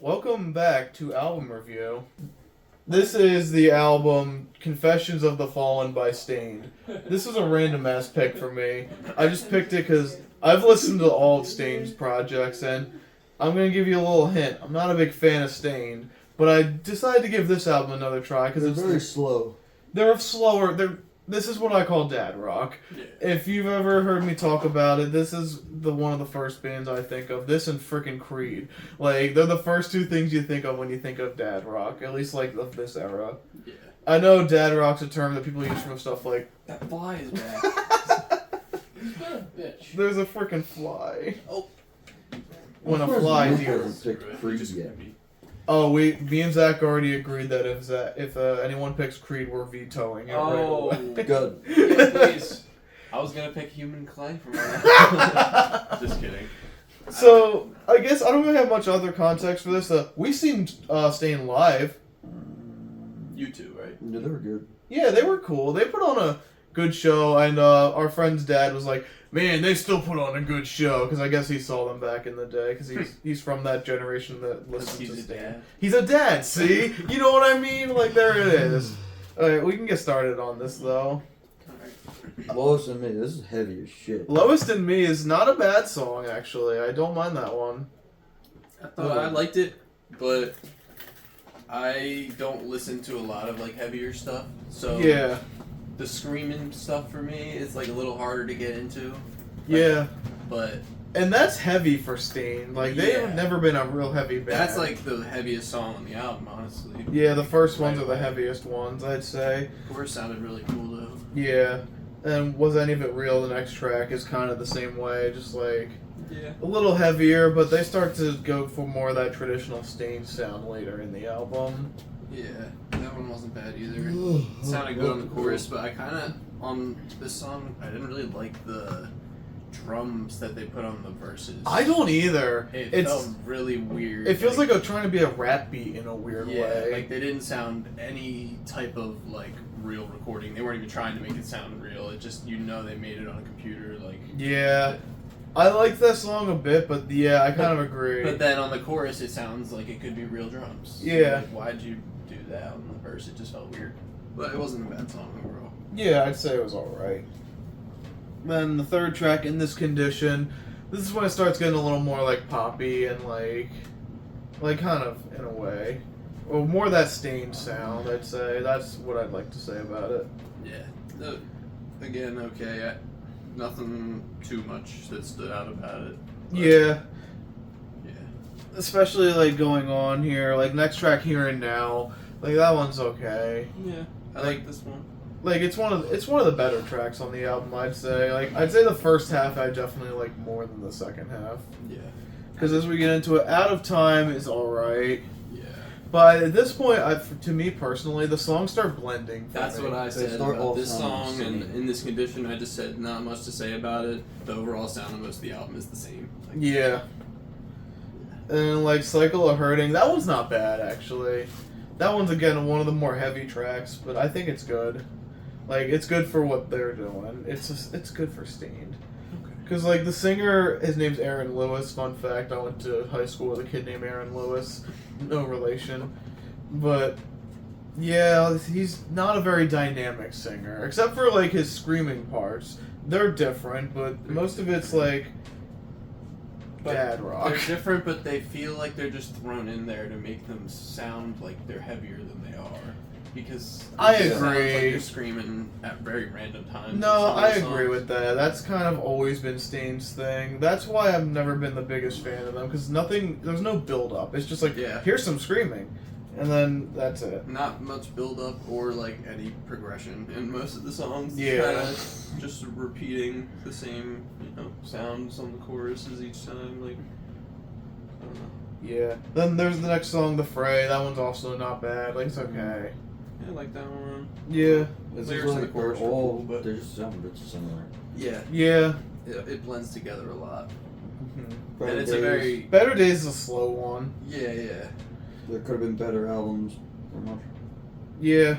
Welcome back to album review. This is the album Confessions of the Fallen by Stained. This was a random ass pick for me. I just picked it because I've listened to all of Stained's projects, and I'm going to give you a little hint. I'm not a big fan of Stained, but I decided to give this album another try because They're it's very slow. They're slower. This is what I call dad rock. Yeah. If you've ever heard me talk about it, this is one of the first bands I think of. This and frickin' Creed. Like, they're the first two things you think of when you think of dad rock, at least like of this era. Yeah. I know dad rock's a term that people use for stuff like, That fly is back. He's been a bitch. there's a frickin' fly. Oh. When a Of course fly Luke here. hasn't picked Creed yet. Oh, me and Zach already agreed that if anyone picks Creed, we're vetoing it Oh. right away. Good. Yeah, please. I was gonna pick Human Clay from that. Just kidding. So, I guess I don't really have much other context for this. We seen Stained live. You too, right? Yeah, they were good. Yeah, they were cool. They put on a good show, and our friend's dad was like, "Man, they still put on a good show," because I guess he saw them back in the day, because he's from that generation that listens to He's a Stain. dad. He's a dad. See, you know what I mean? Like there it is. All right, we can get started on this though. Alright. Lois and Me, this is heavy as shit. Lowest in Me is not a bad song actually. I don't mind that one. I thought I liked it, but I don't listen to a lot of like heavier stuff. So Yeah, the screaming stuff for me is like a little harder to get into. yeah. But And that's heavy for Stain. Like they have Yeah. never been a real heavy band. that's like the heaviest song on the album, honestly. Yeah, the first ones Right are the away. heaviest ones, I'd say. The chorus sounded really cool though. Yeah. And Was Any of It Real, the next track, is kind of the same way, just like Yeah. a little heavier, but they start to go for more of that traditional Stain sound later in the album. Yeah, that one wasn't bad either. It sounded good on the chorus, but I kind of, on this song, I didn't really like the drums that they put on the verses. I don't either. It felt really weird. It feels like a trying to be a rap beat in a weird yeah, way. like they didn't sound any type of like real recording. They weren't even trying to make it sound real. It just, you know, they made it on a computer. Like, Yeah. I like that song a bit, but yeah, I kind of agree. but then on the chorus, it sounds like it could be real drums. Yeah. Like, why'd you do that on the verse? It just felt weird. But it wasn't a bad song overall. Yeah, I'd say it was alright. Then the third track, In This Condition, this is when it starts getting a little more like poppy and like kind of in a way. Well, more that Stained sound, I'd say. That's what I'd like to say about it. Yeah. Again, okay. Nothing too much that stood out about it. But, Yeah, Yeah. especially like going on here, like next track, Here and Now, like that one's okay. Yeah. I like this one. Like it's one of the better tracks on the album, I'd say. Like I'd say the first half I definitely like more than the second half. Yeah. Because as we get into it, Out of Time is alright. Yeah. But at this point, to me personally, the songs start blending. For That's me. what I They said start all about this sounding song, the and same. in this condition, I just said not much to say about it. The overall sound of most of the album is the same. Like, Yeah. And like Cycle of Hurting, that one's not bad actually. That one's again one of the more heavy tracks, but I think it's good. Like it's good for what they're doing. It's good for Stained. Okay. Cause like the singer, his name's Aaron Lewis. Fun fact: I went to high school with a kid named Aaron Lewis. No relation, but yeah, he's not a very dynamic singer, except for like his screaming parts. They're different, but most of it's like But dad rock. They're different, but they feel like they're just thrown in there to make them sound like they're heavier than they are. Because I it sounds like agree. they're screaming at very random times. in No, some of I the agree songs. with that. That's kind of always been Stained's thing. That's why I've never been the biggest fan of them, because there's no build up. It's just like, Yeah. here's some screaming, and then that's it. Not much build up or like any progression in most of the songs. Yeah. Kinda just repeating the same, sounds on the choruses each time. Like, I don't know. Yeah. Then there's the next song, The Fray. That one's also not bad. Like, it's okay. Yeah, I like that one. Yeah. It's Lyrics just in the like they're chorus are all, cool, but- they just sound a bit similar. Yeah. Yeah. It blends together a lot. Mhm. Better And it's a Days, very. Better Days is a slow one. Yeah, yeah. There could have been better albums, pretty much. Yeah.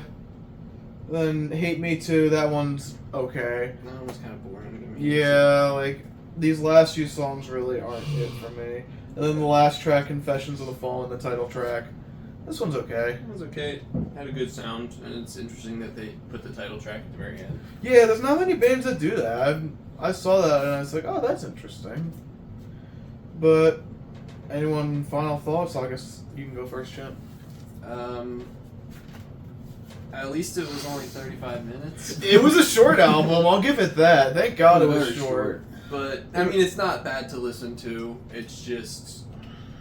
Then Hate Me Too, that one's okay. That one was kind of boring to me. Yeah, like, these last few songs really aren't it for me. And then the last track, Confessions of the Fallen, the title track. This one's okay. It was okay. Had a good sound, and it's interesting that they put the title track at the very end. Yeah, there's not many bands that do that. I saw that and I was like, oh, that's interesting. But, anyone final thoughts? I guess you can go first, Champ. At least it was only 35 minutes. It was a short album, I'll give it that. Thank God it was Very short. But, I mean, it's not bad to listen to. It's just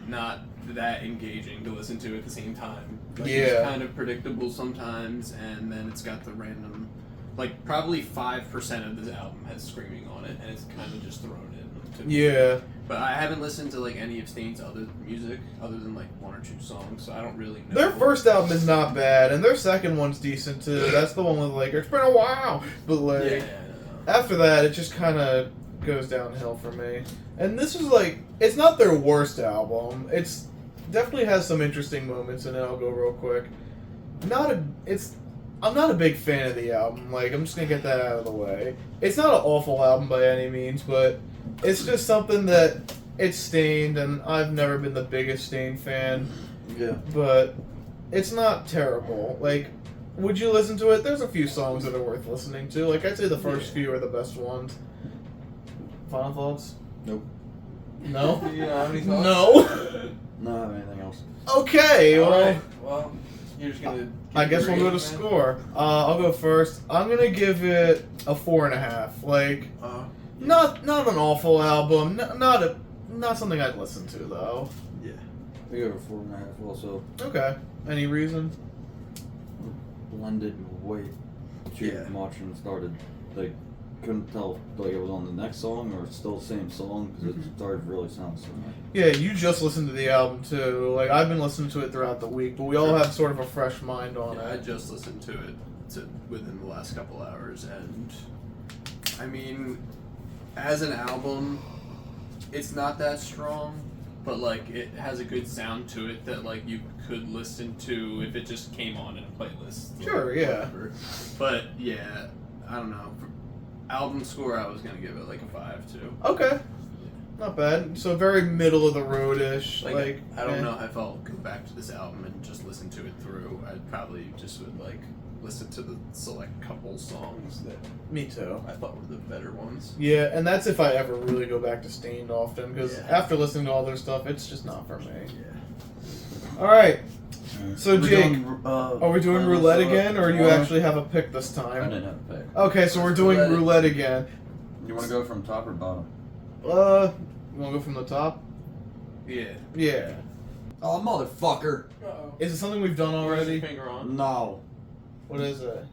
not that engaging to listen to at the same time. Like, Yeah. It's kind of predictable sometimes, and then it's got the random... Like, probably 5% of this album has screaming on it, and it's kind of just thrown in. To me. Yeah. But I haven't listened to, like, any of Stain's other music, other than, like, one or two songs, so I don't really know. Their first album is not bad, and their second one's decent too. That's the one with like, it's been a while. But like, Yeah. after that, it just kind of goes downhill for me. And this is like, it's not their worst album. It's definitely has some interesting moments in it. I'll go real quick. I'm not a big fan of the album. Like, I'm just gonna get that out of the way. It's not an awful album by any means, but it's just something that it's Stained, and I've never been the biggest Stained fan. Yeah. But it's not terrible. Like, would you listen to it? There's a few songs that are worth listening to. Like, I'd say the first few are the best ones. Final thoughts? Nope. No? You don't have any thoughts? No? Not have anything else. Okay, well, Alright, well, you're just gonna... I guess we'll go to score. I'll go first. I'm gonna give it a 4.5. Like, not an awful album. Not something I'd listen to though. Yeah. We go to 4.5 also. Okay. Any reason? Blended way too Yeah. much and started, like, couldn't tell if, like, it was on the next song or it's still the same song because it started really sounding similar. Yeah, you just listened to the album too. Like, I've been listening to it throughout the week, but we all have sort of a fresh mind on Yeah, I it. just listened to it within the last couple hours, and I mean, as an album, it's not that strong, but like it has a good sound to it that like you could listen to if it just came on in a playlist. like, Sure, yeah. whatever. But yeah, I don't know. For album score, I was gonna give it like a 5 too. Okay. Not bad. So very middle of the road-ish. Like, I don't eh. know if I'll go back to this album and just listen to it through. I'd probably just would like listen to the select couple songs that Me too. I thought were the better ones. Yeah, and that's if I ever really go back to Stained often, because Yeah. after listening to all their stuff, it's just not for me. Yeah. All right. So, We're Jake, doing, are we doing roulette again, or do you actually have a pick this I time? didn't have a pick. Okay, so we're doing roulette again. You want to go from top or bottom? You want to go from the top? Yeah. Yeah. Oh, motherfucker! Uh-oh. Is it something we've done already? Finger on. No. What is it?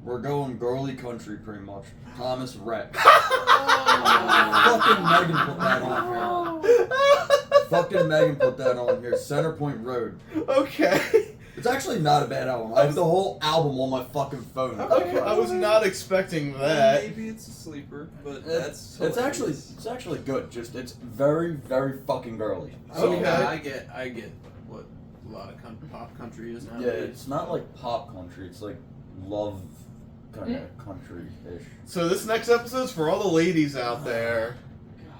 We're going girly country pretty much. Thomas Rhett. Oh. Fucking Megan put that on here. Fucking Megan put that on here. Centerpoint Road. Okay. It's actually not a bad album. I have the whole album on my fucking phone. Okay, I was not expecting that. Maybe it's a sleeper, but It's that's actually good. Just it's very very fucking girly. So Okay. yeah, I get what a lot of pop country is now. Yeah, it's not like pop country. It's like love kind of country-ish. So this next episode's for all the ladies out there.